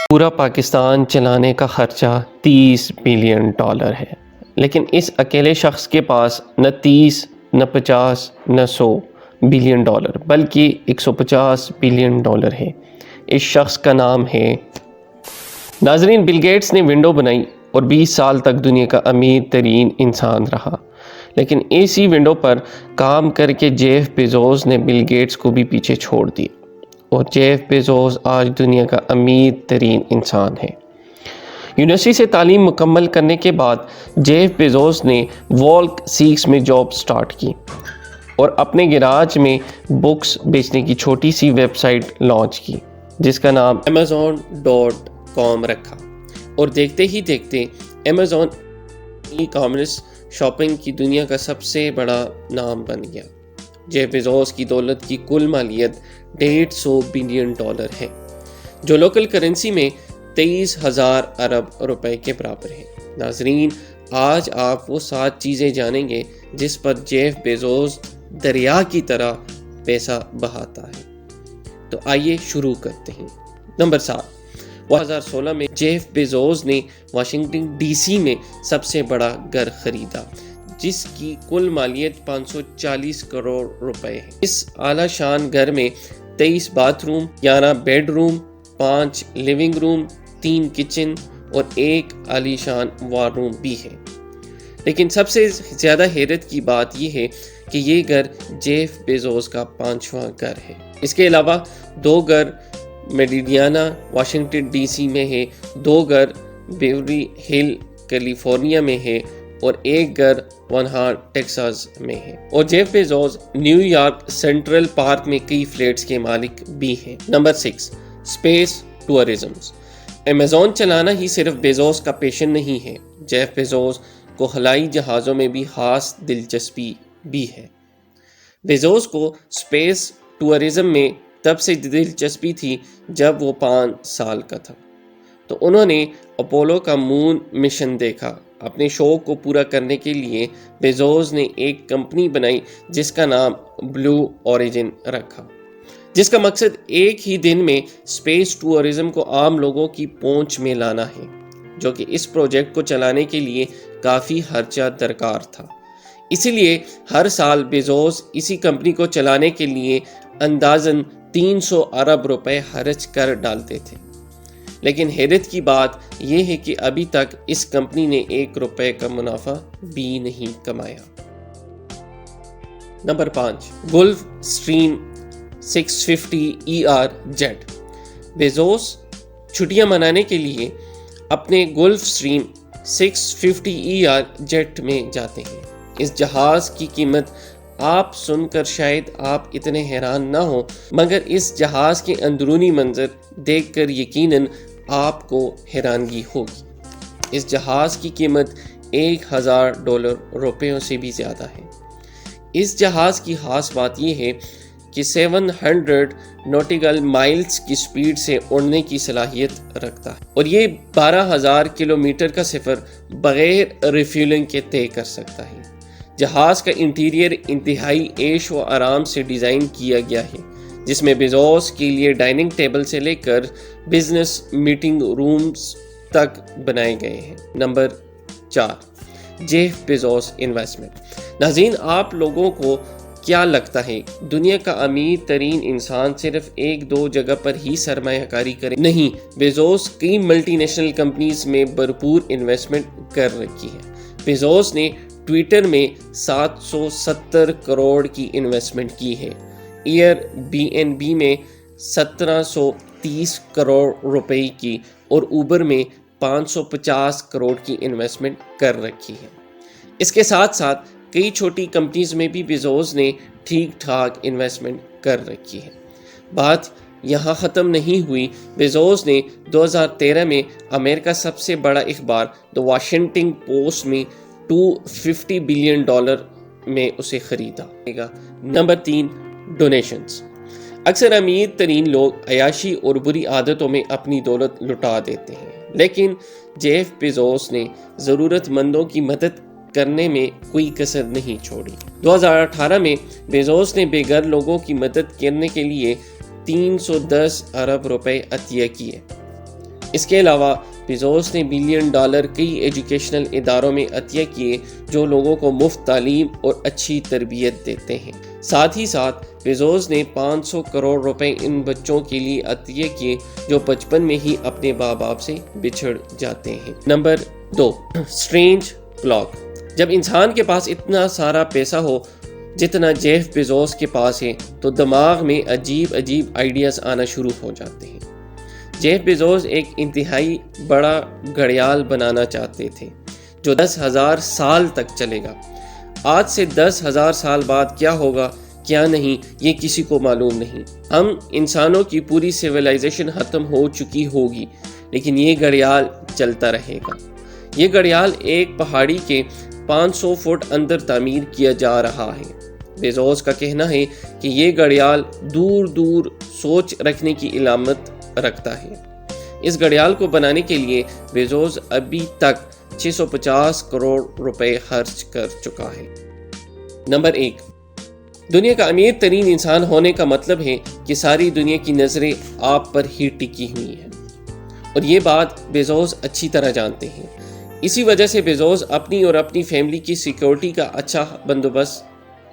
پورا پاکستان چلانے کا خرچہ $30 بلین ہے، لیکن اس اکیلے شخص کے پاس نہ 30 نہ 50 نہ 100 بلین بلکہ $150 بلین ہے۔ اس شخص کا نام ہے ناظرین، بل گیٹس نے ونڈو بنائی اور 20 سال تک دنیا کا امیر ترین انسان رہا، لیکن اسی ونڈو پر کام کر کے جیف بیزوس نے بل گیٹس کو بھی پیچھے چھوڑ دیا، اور جیف بیزوس آج دنیا کا امیر ترین انسان ہے۔ یونیورسٹی سے تعلیم مکمل کرنے کے بعد جیف بیزوس نے والک 6 میں جاب سٹارٹ کی اور اپنے گراج میں بکس بیچنے کی چھوٹی سی ویب سائٹ لانچ کی جس کا نام Amazon.com رکھا، اور دیکھتے ہی دیکھتے Amazon ای کامرس شاپنگ کی دنیا کا سب سے بڑا نام بن گیا۔ جیف بیزوس کی دولت کی کل مالیت $150 بلین ہے، جو لوکل کرنسی میں 23,000 ارب روپے کے برابر ہے۔ ناظرین، آج آپ وہ 7 چیزیں جانیں گے جس پر جیف بیزوس دریا کی طرح پیسہ بہاتا ہے۔ تو آئیے شروع کرتے ہیں۔ نمبر 7، 2016 میں جیف بیزوس نے واشنگٹن ڈی سی میں سب سے بڑا گھر خریدا، جس کی کل مالیت 540 کروڑ روپے ہے۔ اس اعلیٰ شان گھر میں 23 bath room, 11 bed room, 5 living room, 3 kitchen اور 1 عالی شان وار روم بھی ہے۔ لیکن سب سے زیادہ حیرت کی بات یہ ہے کہ یہ گھر جیف بیزوس کا 5واں گھر ہے۔ اس کے علاوہ 2 گھر میریڈیانا واشنگٹن ڈی سی میں ہے، 2 گھر بیوری ہل کیلیفورنیا میں ہے اور 1 گھر ونہارٹ ٹیکساس میں ہے۔ اور Jeff Bezos New York Central Park میں کئی فلیٹس کے مالک بھی ہیں۔ Number 6، space tourism. امیزون چلانا ہی صرف بیزوس کا پیشن نہیں ہے، جیف بیزوس کو خلائی جہازوں میں بھی خاص دلچسپی بھی ہے۔ بیزوس کو اسپیس ٹورزم میں تب سے دلچسپی تھی جب وہ 5 سال کا تھا، تو انہوں نے اپولو کا مون مشن دیکھا۔ اپنے شوق کو پورا کرنے کے لیے بیزوس نے ایک کمپنی بنائی جس کا نام بلو اوریجن رکھا، جس کا مقصد ایک ہی دن میں اسپیس ٹورزم کو عام لوگوں کی پہنچ میں لانا ہے، جو کہ اس پروجیکٹ کو چلانے کے لیے کافی خرچہ درکار تھا۔ اسی لیے ہر سال بیزوس اسی کمپنی کو چلانے کے لیے اندازاً 300 ارب روپے خرچ کر ڈالتے تھے، لیکن حیرت کی بات یہ ہے کہ ابھی تک اس کمپنی نے 1 روپے کا منافع بھی نہیں کمایا۔ نمبر 5، گلف اسٹریم 650ER جیٹ۔ بیزوس چھٹیاں منانے کے لیے اپنے گلف اسٹریم 650ER جیٹ میں جاتے ہیں۔ اس جہاز کی قیمت آپ سن کر شاید آپ اتنے حیران نہ ہوں، مگر اس جہاز کے اندرونی منظر دیکھ کر یقیناً آپ کو حیرانگی ہوگی۔ اس جہاز کی قیمت $1,000 روپیوں سے بھی زیادہ ہے۔ اس جہاز کی خاص بات یہ ہے کہ 700 نوٹیکل مائلز کی سپیڈ سے اڑنے کی صلاحیت رکھتا ہے، اور یہ 12,000 کلومیٹر کا سفر بغیر ریفیولنگ کے طے کر سکتا ہے۔ جہاز کا انٹیریئر انتہائی عیش و آرام سے ڈیزائن کیا گیا ہے، جس میں بیزوس کے لیے ڈائننگ ٹیبل سے لے کر بزنس میٹنگ رومز تک بنائے گئے ہیں۔ Number 4، Jeff Bezos investment. ناظرین، آپ لوگوں کو کیا لگتا ہے دنیا کا امیر ترین انسان صرف 1-2 جگہ پر ہی سرمایہ کاری کرے؟ نہیں، بیزوس کئی ملٹی نیشنل کمپنیز میں بھرپور انویسٹمنٹ کر رکھی ہے۔ بیزوس نے ٹویٹر میں 770 کروڑ کی انویسٹمنٹ کی ہے، ایئر بی این بی میں 1730 کروڑ روپے کی اور اوبر میں 550 کروڑ کی انویسٹمنٹ کر رکھی ہے۔ اس کے ساتھ ساتھ کئی چھوٹی کمپنیز میں بھی بیزوس نے ٹھیک ٹھاک انویسٹمنٹ کر رکھی ہے۔ بات یہاں ختم نہیں ہوئی۔ بیزوس نے 2013 میں امریکہ سب سے بڑا اخبار دی واشنگٹن پوسٹ میں $250 بلین میں اسے خریدا۔ Number 3، donations. اکثر امیر ترین لوگ عیاشی اور بری عادتوں میں اپنی دولت لٹا دیتے ہیں، لیکن جیف بیزوس نے ضرورت مندوں کی مدد کرنے میں کوئی کسر نہیں چھوڑی۔ 2018 میں بیزوس نے بے گھر لوگوں کی مدد کرنے کے لیے 310 ارب روپے عطیہ کیے۔ اس کے علاوہ بیزوس نے $1 بلین کئی ایجوکیشنل اداروں میں عطیہ کیے جو لوگوں کو مفت تعلیم اور اچھی تربیت دیتے ہیں۔ ساتھ ہی ساتھ بیزوس نے $500 کروڑ ان بچوں کے لیے عطیہ کیے جو بچپن میں ہی اپنے ماں باپ سے بچھڑ جاتے ہیں۔ Number 2، strange clock. جب انسان کے پاس اتنا سارا پیسہ ہو جتنا جیف بیزوس کے پاس ہے تو دماغ میں عجیب آئیڈیاز آنا شروع ہو جاتے ہیں۔ جیف بیزوس ایک انتہائی بڑا گھڑیال بنانا چاہتے تھے جو 10,000 سال تک چلے گا۔ آج سے 10,000 سال بعد کیا ہوگا کیا نہیں یہ کسی کو معلوم نہیں۔ ہم انسانوں کی پوری سیولائزیشن ختم ہو چکی ہوگی لیکن یہ گھڑیال چلتا رہے گا۔ یہ گھڑیال ایک پہاڑی کے 500 فٹ اندر تعمیر کیا جا رہا ہے۔ بیزوس کا کہنا ہے کہ یہ گھڑیال دور دور سوچ رکھنے کی علامت رکھتا ہے۔ اس گھڑیال کو بنانے کے لیے بیزوس ابھی تک $650 کروڑ خرچ کر چکا ہے۔ نمبر 1، دنیا کا امیر ترین انسان ہونے کا مطلب ہے کہ ساری دنیا کی نظریں آپ پر ہی ٹکی ہوئی ہیں، اور یہ بات بیزوس اچھی طرح جانتے ہیں۔ اسی وجہ سے بیزوس اپنی اور اپنی فیملی کی سیکیورٹی کا اچھا بندوبست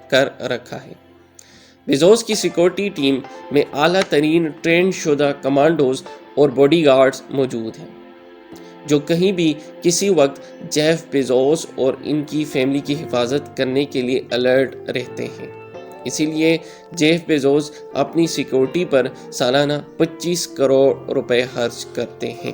کر رکھا ہے۔ بیزوس کی سیکیورٹی ٹیم میں اعلیٰ ترین ٹرین شدہ کمانڈوز اور باڈی گارڈز موجود ہیں جو کہیں بھی کسی وقت جیف بیزوس اور ان کی فیملی کی حفاظت کرنے کے لیے الرٹ رہتے ہیں۔ اسی لیے جیف بیزوس اپنی سیکیورٹی پر سالانہ $25 کروڑ خرچ کرتے ہیں۔